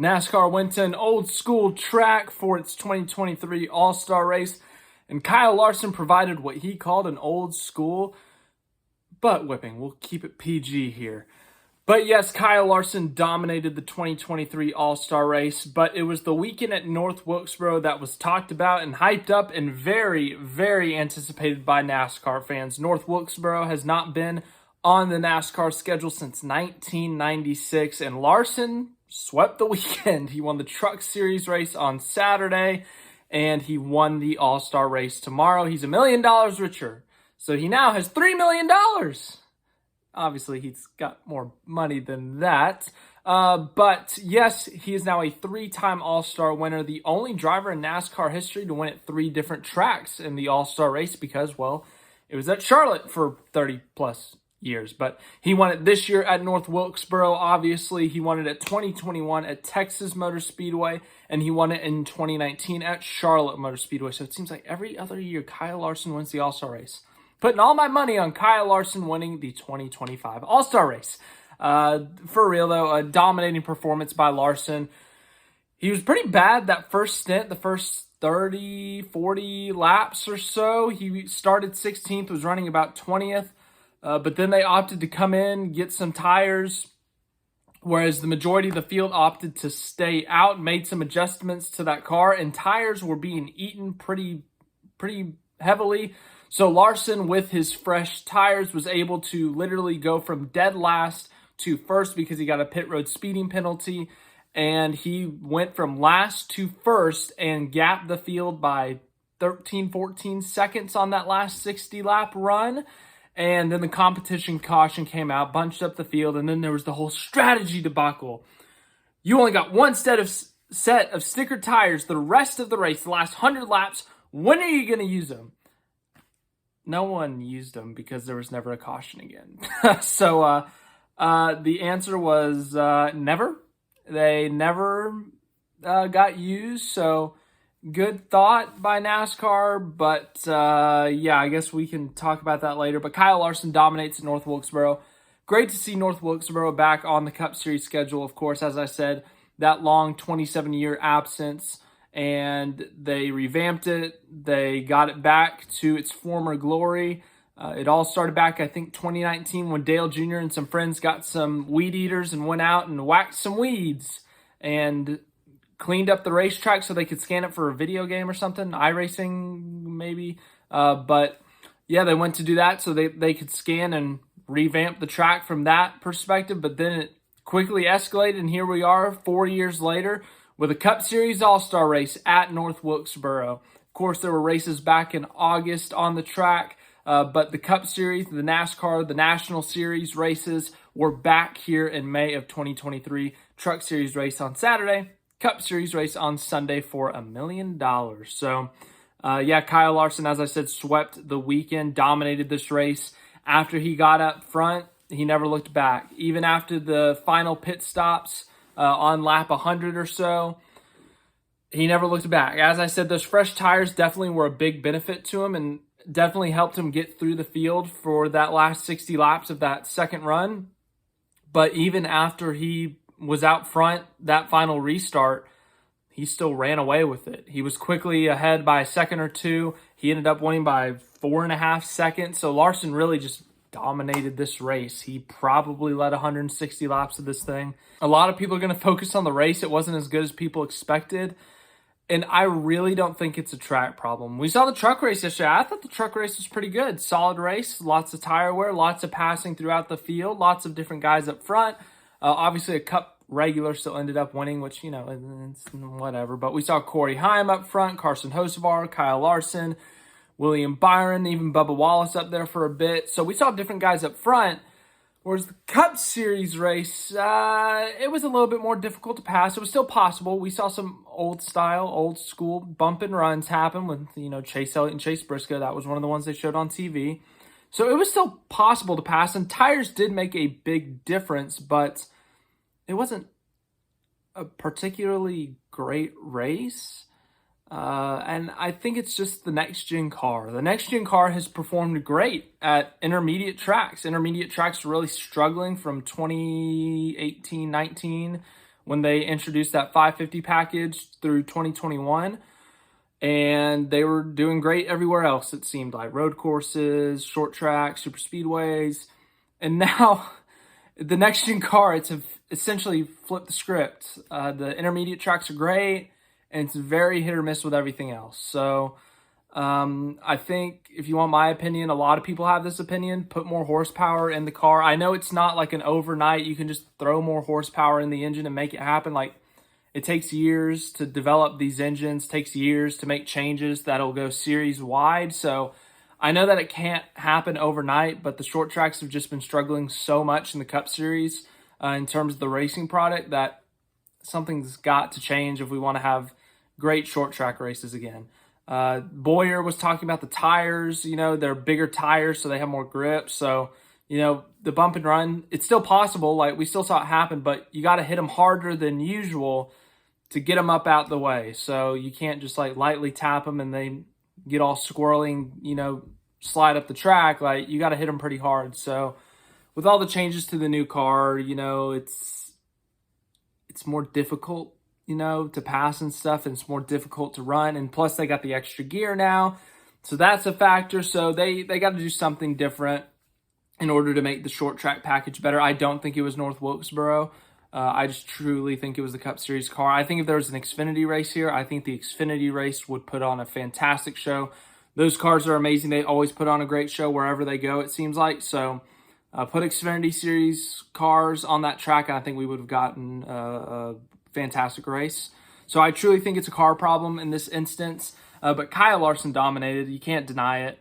NASCAR went to an old school track for its 2023 All-Star race, and Kyle Larson provided what he called an old school butt whipping. We'll keep it PG here. But yes, Kyle Larson dominated the 2023 All-Star race, but it was the weekend at North Wilkesboro that was talked about and hyped up and very, very anticipated by NASCAR fans. North Wilkesboro has not been on the NASCAR schedule since 1996, and Larson swept the weekend. He won the Truck Series race on Saturday, and he won the All-Star race tomorrow. He's $1 million richer, so he now has $3 million. Obviously, he's got more money than that. But yes, he is now a 3-time All-Star winner, the only driver in NASCAR history to win at 3 different tracks in the All-Star race because, well, it was at Charlotte for 30-plus years. But he won it this year at North Wilkesboro. Obviously, he won it at 2021 at Texas Motor Speedway, and he won it in 2019 at Charlotte Motor Speedway. So it seems like every other year, Kyle Larson wins the All-Star race. Putting all my money on Kyle Larson winning the 2025 All-Star race. For real, though, a dominating performance by Larson. He was pretty bad that first stint, the first 30, 40 laps or so. He started 16th, was running about 20th. But then they opted to come in, get some tires, whereas the majority of the field opted to stay out, made some adjustments to that car, and tires were being eaten pretty heavily. So Larson, with his fresh tires, was able to literally go from dead last to first because he got a pit road speeding penalty, and he went from last to first and gapped the field by 13, 14 seconds on that last 60-lap run. And then the competition caution came out, bunched up the field, and then there was the whole strategy debacle. You only got one set of sticker tires the rest of the race, the last 100 laps. When are you going to use them? No one used them because there was never a caution again. So the answer was never. They never got used, so good thought by NASCAR, but yeah, I guess we can talk about that later. But Kyle Larson dominates at North Wilkesboro. Great to see North Wilkesboro back on the Cup Series schedule. Of course, as I said, that long 27-year absence, and they revamped it. They got it back to its former glory. It all started back, I think, 2019 when Dale Jr. and some friends got some weed eaters and went out and whacked some weeds and cleaned up the racetrack so they could scan it for a video game or something, iRacing maybe. But yeah, they went to do that so they could scan and revamp the track from that perspective. But then it quickly escalated, and here we are 4 years later with a Cup Series All-Star race at North Wilkesboro. Of course, there were races back in August on the track, but the Cup Series, the NASCAR, the National Series races were back here in May of 2023. Truck Series race on Saturday, Cup Series race on Sunday for $1 million. So, yeah, Kyle Larson, as I said, swept the weekend, dominated this race. After he got up front, he never looked back. Even after the final pit stops on lap 100 or so, he never looked back. As I said, those fresh tires definitely were a big benefit to him and definitely helped him get through the field for that last 60 laps of that second run. But even after he was out front, that final restart, he still ran away with it. He was quickly ahead by a second or two. He ended up winning by 4.5 seconds. So Larson really just dominated this race. He probably led 160 laps of this thing. A lot of people are going to focus on the race. It wasn't as good as people expected. And I really don't think it's a track problem. We saw the truck race yesterday. I thought the truck race was pretty good. Solid race, lots of tire wear, lots of passing throughout the field, lots of different guys up front. Obviously, a Cup regular still ended up winning, which, you know, it's whatever. But we saw Corey Heim up front, Carson Hocevar, Kyle Larson, William Byron, even Bubba Wallace up there for a bit. So we saw different guys up front. Whereas the Cup Series race, it was a little bit more difficult to pass. It was still possible. We saw some old school bump and runs happen with, you know, Chase Elliott and Chase Briscoe. That was one of the ones they showed on TV. So it was still possible to pass, and tires did make a big difference, but it wasn't a particularly great race. And I think it's just the next-gen car. The next-gen car has performed great at intermediate tracks. Intermediate tracks were really struggling from 2018-19 when they introduced that 550 package through 2021. And they were doing great everywhere else, it seemed like. Road courses, short tracks, super speedways. And now, the next-gen car, it's essentially flipped the script. The intermediate tracks are great, and it's very hit or miss with everything else. So, I think, if you want my opinion, a lot of people have this opinion, put more horsepower in the car. I know it's not like an overnight, you can just throw more horsepower in the engine and make it happen. Like, it takes years to develop these engines, takes years to make changes that'll go series wide. So I know that it can't happen overnight, but the short tracks have just been struggling so much in the Cup Series in terms of the racing product that something's got to change if we want to have great short track races again. Boyer was talking about the tires, they're bigger tires, so they have more grip. So, the bump and run, it's still possible. Like, we still saw it happen, but you got to hit them harder than usual to get them up out the way. So you can't just like lightly tap them and they get all squirreling, slide up the track. Like, you got to hit them pretty hard. So with all the changes to the new car, it's more difficult, to pass and stuff, and it's more difficult to run. And plus they got the extra gear now. So that's a factor. So they got to do something different in order to make the short track package better. I don't think it was North Wilkesboro. I just truly think it was the Cup Series car. I think if there was an Xfinity race here, I think the Xfinity race would put on a fantastic show. Those cars are amazing. They always put on a great show wherever they go, it seems like. So put Xfinity Series cars on that track, and I think we would have gotten a fantastic race. So I truly think it's a car problem in this instance. But Kyle Larson dominated. You can't deny it.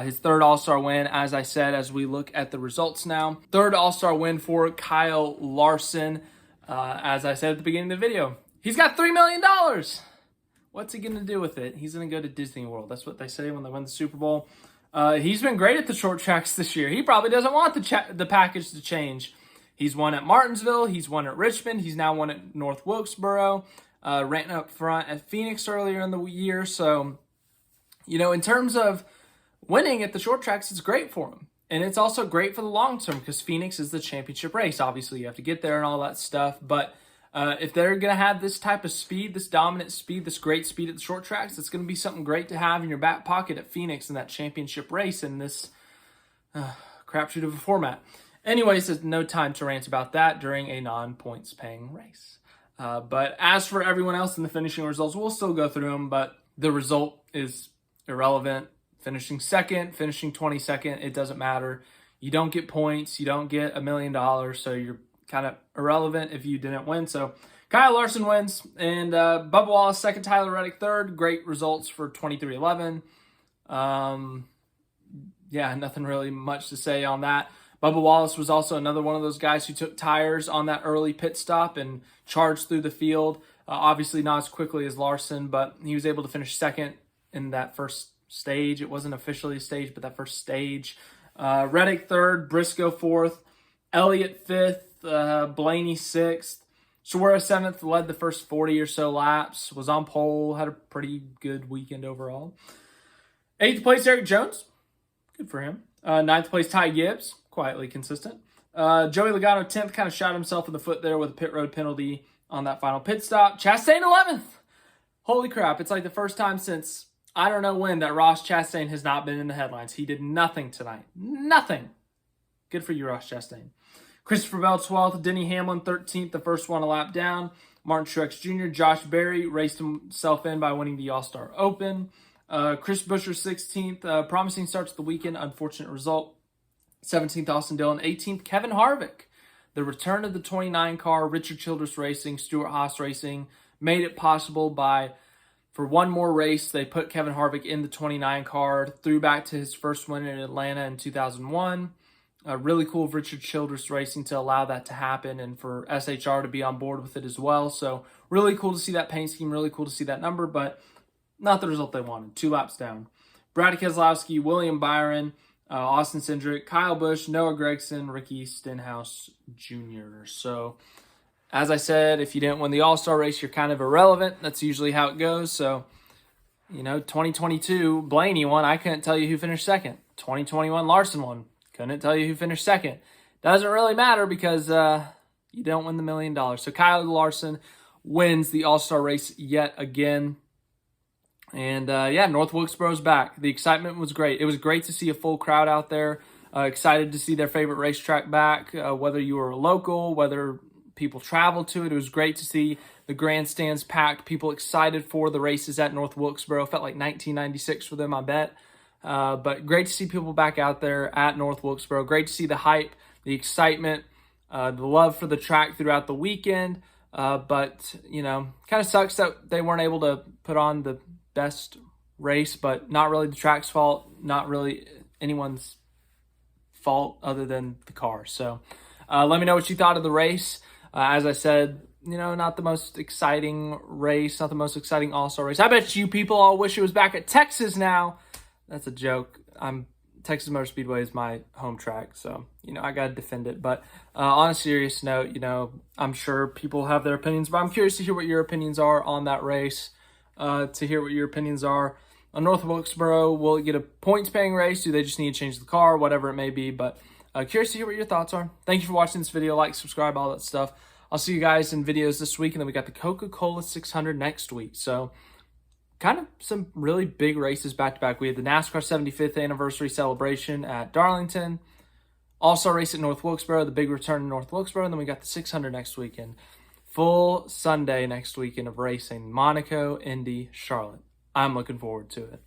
His third All-Star win, as I said, as we look at the results now. Third All-Star win for Kyle Larson. As I said at the beginning of the video, he's got $3 million. What's he going to do with it? He's going to go to Disney World. That's what they say when they win the Super Bowl. He's been great at the short tracks this year. He probably doesn't want the package to change. He's won at Martinsville. He's won at Richmond. He's now won at North Wilkesboro. Ran up front at Phoenix earlier in the year. So, in terms of winning at the short tracks, it's great for him. And it's also great for the long term because Phoenix is the championship race. Obviously, you have to get there and all that stuff. But if they're going to have this type of speed, this dominant speed, this great speed at the short tracks, it's going to be something great to have in your back pocket at Phoenix in that championship race in this crapshoot of a format. Anyways, there's no time to rant about that during a non-points paying race. But as for everyone else in the finishing results, we'll still go through them, but the result is irrelevant. Finishing second, finishing 22nd, it doesn't matter. You don't get points. You don't get $1 million, so you're kind of irrelevant if you didn't win. So Kyle Larson wins, and Bubba Wallace second, Tyler Reddick third. Great results for 23-11. Yeah, nothing really much to say on that. Bubba Wallace was also another one of those guys who took tires on that early pit stop and charged through the field. Obviously not as quickly as Larson, but he was able to finish second in that first stage. It wasn't officially a stage, but that first stage. Reddick third, Briscoe fourth, Elliott fifth, Blaney sixth. Suarez seventh, led the first 40 or so laps, was on pole, had a pretty good weekend overall. Eighth place, Eric Jones. Good for him. Ninth place, Ty Gibbs. Quietly consistent. Joey Logano 10th, kind of shot himself in the foot there with a pit road penalty on that final pit stop. Chastain 11th. Holy crap. It's like the first time since I don't know when that Ross Chastain has not been in the headlines. He did nothing tonight. Nothing. Good for you, Ross Chastain. Christopher Bell 12th. Denny Hamlin 13th, the first one a lap down. Martin Truex Jr., Josh Berry raced himself in by winning the All-Star Open. Chris Buescher 16th. Promising start to the weekend. Unfortunate result. 17th, Austin Dillon. 18th, Kevin Harvick. The return of the 29 car, Richard Childress Racing, Stuart Haas Racing, made it possible for one more race, they put Kevin Harvick in the 29 car, threw back to his first win in Atlanta in 2001. Really cool of Richard Childress Racing to allow that to happen and for SHR to be on board with it as well. So really cool to see that paint scheme, really cool to see that number, but not the result they wanted. 2 laps down. Brad Keselowski, William Byron, Austin Cindric, Kyle Busch, Noah Gragson, Ricky Stenhouse Jr. So, as I said, if you didn't win the All-Star race, you're kind of irrelevant. That's usually how it goes. So, 2022, Blaney won. I couldn't tell you who finished second. 2021, Larson won. Couldn't tell you who finished second. Doesn't really matter because You don't win the $1 million. So Kyle Larson wins the All-Star race yet again. And yeah, North Wilkesboro's back. The excitement was great. It was great to see a full crowd out there. Excited to see their favorite racetrack back, whether you were a local, whether people traveled to it. It was great to see the grandstands packed, people excited for the races at North Wilkesboro. Felt like 1996 for them, I bet. But great to see people back out there at North Wilkesboro. Great to see the hype, the excitement, the love for the track throughout the weekend. But, you know, kind of sucks that they weren't able to put on the best race, but not really the track's fault, not really anyone's fault other than the car. So let me know what you thought of the race. As I said, you know, not the most exciting race, not the most exciting All-Star race. I bet you people all wish it was back at Texas now. That's a joke. Texas Motor Speedway is my home track, so, you know, I got to defend it. But on a serious note, you know, I'm sure people have their opinions, but I'm curious to hear what your opinions are on that race, to hear what your opinions are on North Wilkesboro. Will it get a points-paying race? Do they just need to change the car? Whatever it may be, but curious to hear what your thoughts are. Thank you for watching this video. Like, subscribe, all that stuff. I'll see you guys in videos this week, and then we got the Coca-Cola 600 next week. So kind of some really big races back-to-back. We had the NASCAR 75th anniversary celebration at Darlington, All-Star race at North Wilkesboro, the big return to North Wilkesboro, and then we got the 600 next weekend. Full Sunday next weekend of racing, Monaco, Indy, Charlotte. I'm looking forward to it.